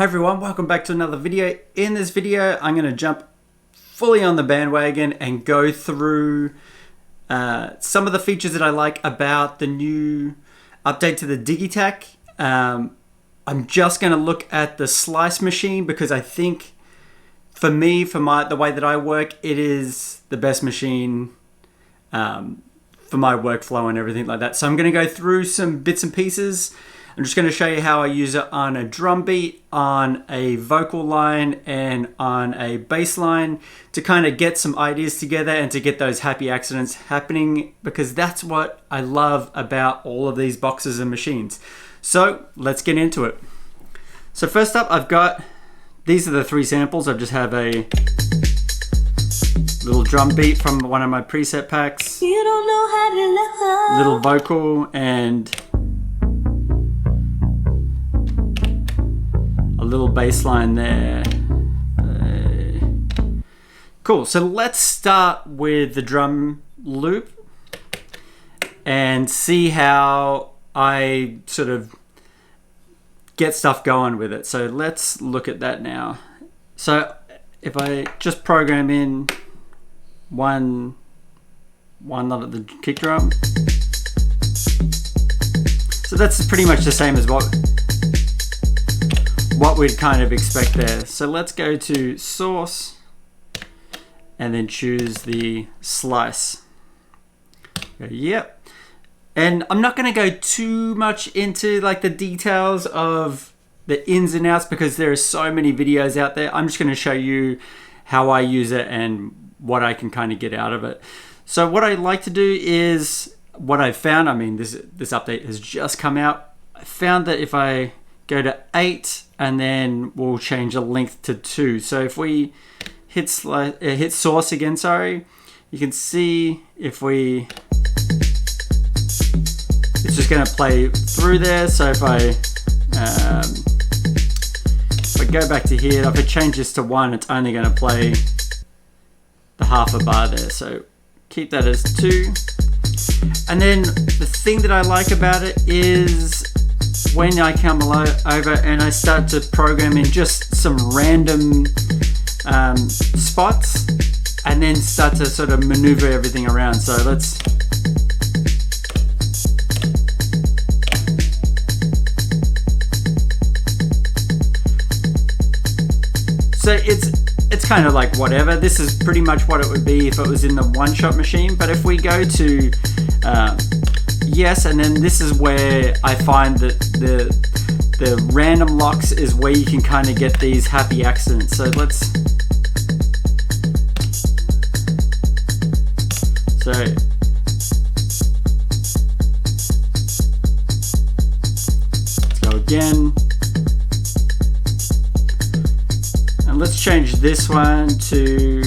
Hi everyone, welcome back to another video. In this video, I'm going to jump fully on the bandwagon and go through some of the features that I like about the new update to the Digitakt. I'm just going to look at the slice machine because I think for me, the way that I work, it is the best machine for my workflow and everything like that. So I'm going to go through some bits and pieces. I'm just going to show you how I use it on a drum beat, on a vocal line, and on a bass line to kind of get some ideas together and to get those happy accidents happening, because that's what I love about all of these boxes and machines. So let's get into it. So first up, these are the three samples. I just have a little drum beat from one of my preset packs, You don't know how to love. little vocal, and a little bass line there. Cool, so let's start with the drum loop and see how I sort of get stuff going with it. So let's look at that now. So if I just program in one note of the kick drum. So that's pretty much the same as what we'd kind of expect there. So let's go to source and then choose the slice. Yep. And I'm not going to go too much into like the details of the ins and outs because there are so many videos out there. I'm just going to show you how I use it and what I can kind of get out of it. So what I like to do is what I've found, I mean, this update has just come out. I found that if I go to 8 and then we'll change the length to 2. So if we hit source again, you can see if it's just going to play through there. So if I go back to here, if I change this to 1, it's only going to play the half a bar there. So keep that as 2. And then the thing that I like about it is when I come over and I start to program in just some random spots and then start to sort of maneuver everything around. So it's kind of like whatever. This is pretty much what it would be if it was in the one-shot machine. But if we go to yes, and then this is where I find that the random locks is where you can kind of get these happy accidents. So let's go again. And let's change this one to,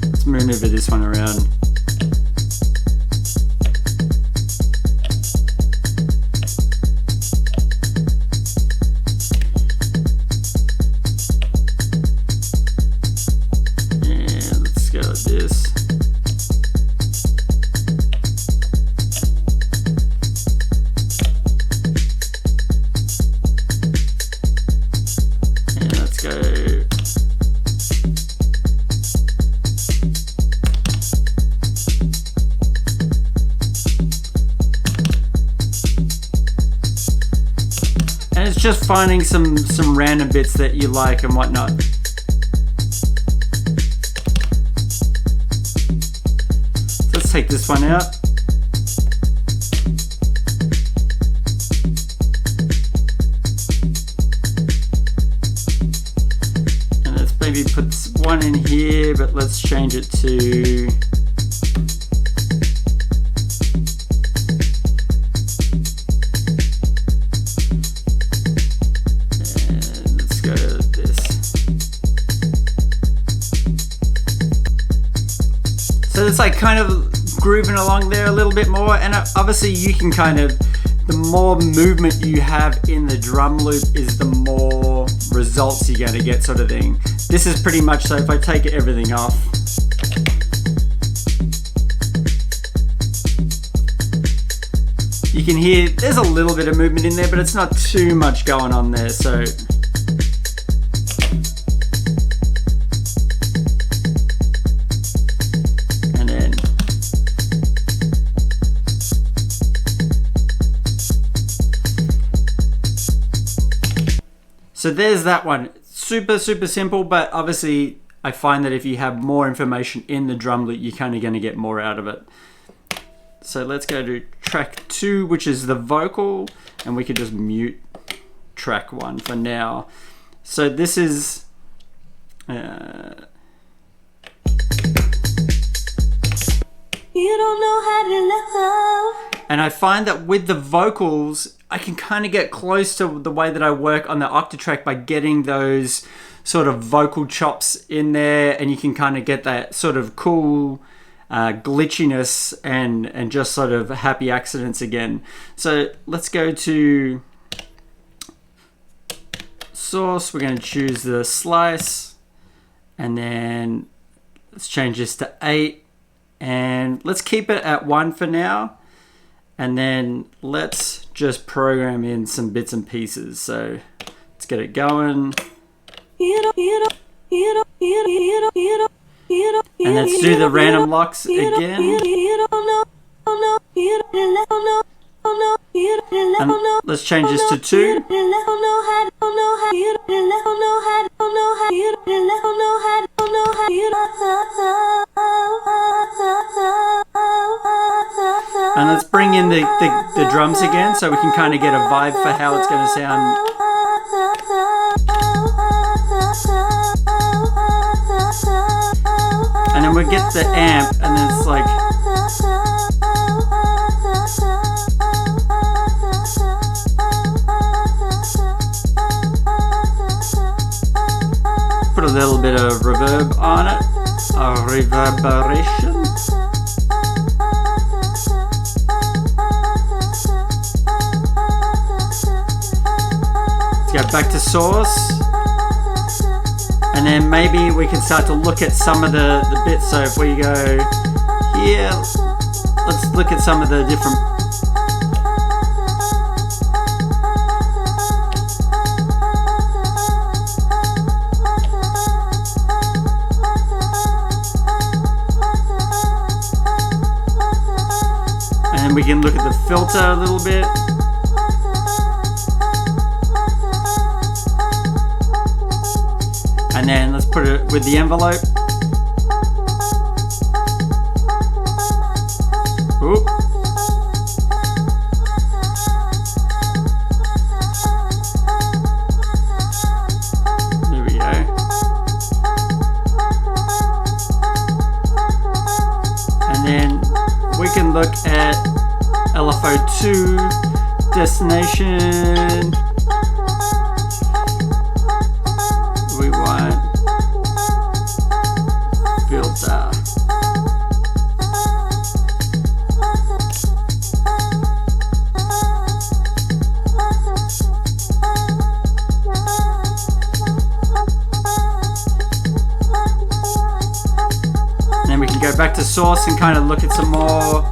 let's maneuver this one around. Just finding some random bits that you like and whatnot. So let's take this one out. And let's maybe put one in here, but let's change it to So it's like kind of grooving along there a little bit more, and obviously you can the more movement you have in the drum loop is the more results you're going to get, sort of thing. This is pretty much, so if I take everything off, You can hear there's a little bit of movement in there, but it's not too much going on there. So So there's that one. Super simple, but obviously I find that if you have more information in the drum loop, you're kind of going to get more out of it. So let's go to track 2, which is the vocal, and we can just mute track 1 for now. So this is you don't know how to love. And I find that with the vocals, I can kind of get close to the way that I work on the Octatrack by getting those sort of vocal chops in there, and you can kind of get that sort of cool glitchiness and just sort of happy accidents again. So let's go to source. We're going to choose the slice, and then let's change this to 8, and let's keep it at 1 for now. And then let's just program in some bits and pieces. So let's get it going. And let's do the random locks again. And let's change this to 2. And let's bring in the drums again so we can kind of get a vibe for how it's going to sound. And then we get the amp, and then it's like... Put a little bit of reverb on it, a reverberation. Go back to source, and then maybe we can start to look at some of the bits. So if we go here, let's look at some of the different and then we can look at the filter a little bit. And then let's put it with the envelope. Oop. There we go. And then we can look at LFO2 destination. We want filter. And then we can go back to source and kind of look at some more.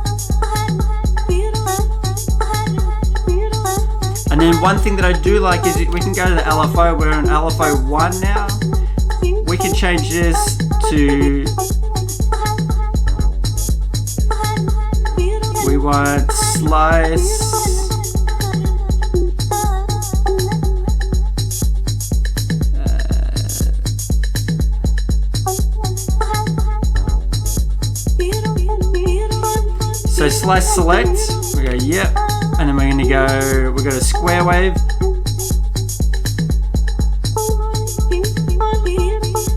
And then one thing that I do like is we can go to the LFO. We're on LFO 1 now. We can change this to... We want slice. So slice select. We go, yep. And then we're going to go, we've got a square wave.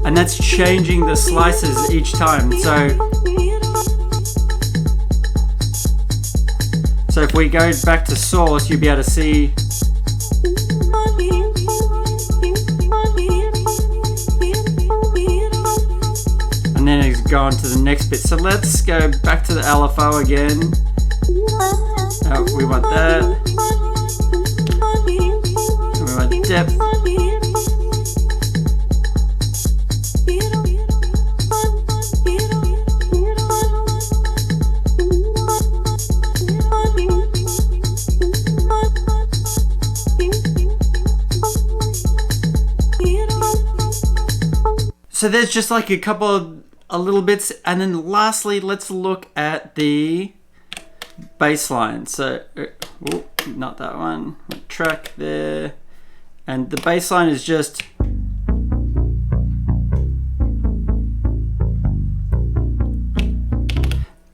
And that's changing the slices each time. So if we go back to source, you'll be able to see. And then it's gone to the next bit. So let's go back to the LFO again. We want that. And we want depth. So there's just like a couple of little bits. And then lastly, let's look at the bass line. So, not that one. Track there. And the bass line is just...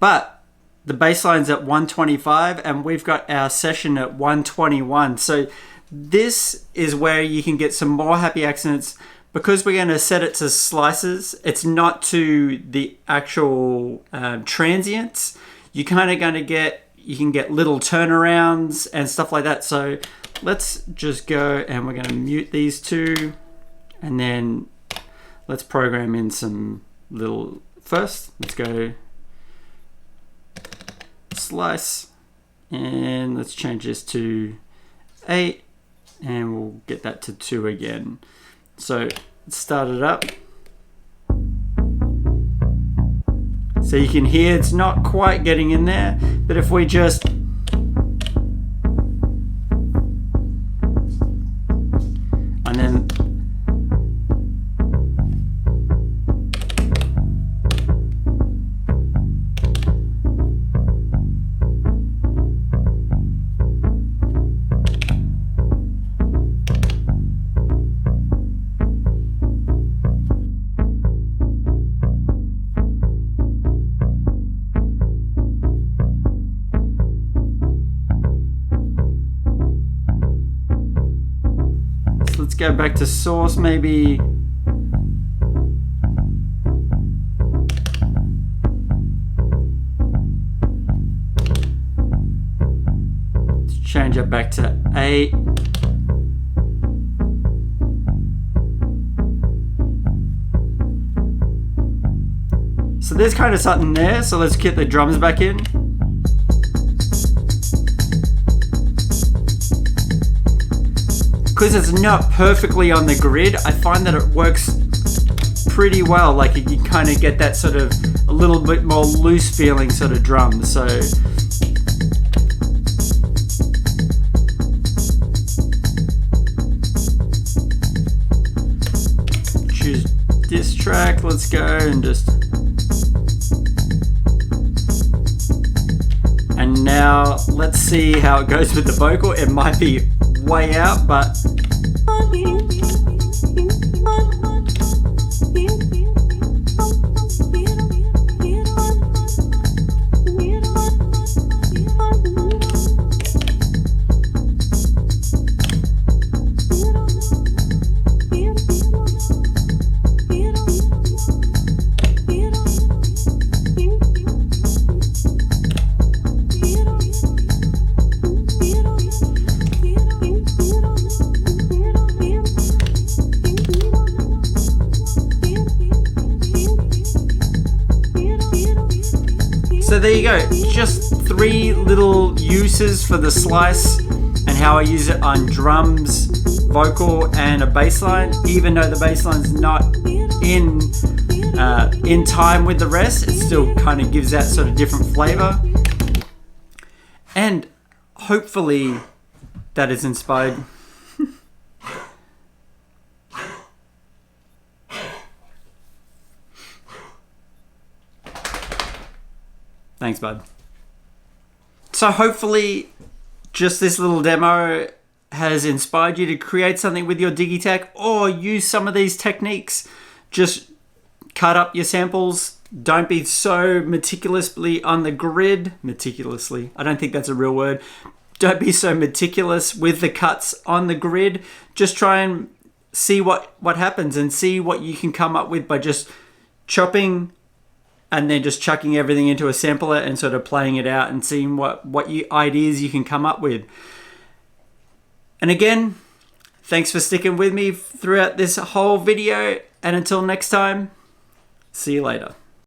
But the bass line's at 125 and we've got our session at 121. So this is where you can get some more happy accents because we're going to set it to slices. It's not to the actual transients. You're kind of going to get, you can get little turnarounds and stuff like that. So let's just go and we're going to mute these two and then let's program in some little, first let's go slice and let's change this to 8 and we'll get that to 2 again. So let's start it up. So you can hear it's not quite getting in there, but if we just and then let's go back to source maybe. Let's change it back to 8. So there's kind of something there. So let's get the drums back in. Because it's not perfectly on the grid, I find that it works pretty well. Like you kind of get that sort of a little bit more loose feeling sort of drum. So choose this track. Let's go and just. And now let's see how it goes with the vocal. It might be way out, but so there you go, just 3 little uses for the slice and how I use it on drums, vocal and a bass line. Even though the bass line's not in time with the rest, it still kind of gives that sort of different flavor. And hopefully that is inspired. Thanks, bud. So hopefully just this little demo has inspired you to create something with your Digitakt or use some of these techniques. Just cut up your samples. Don't be so meticulously on the grid. Meticulously. I don't think that's a real word. Don't be so meticulous with the cuts on the grid. Just try and see what happens and see what you can come up with by just chopping and then just chucking everything into a sampler and sort of playing it out and seeing what ideas you can come up with. And again, thanks for sticking with me throughout this whole video. And until next time, see you later.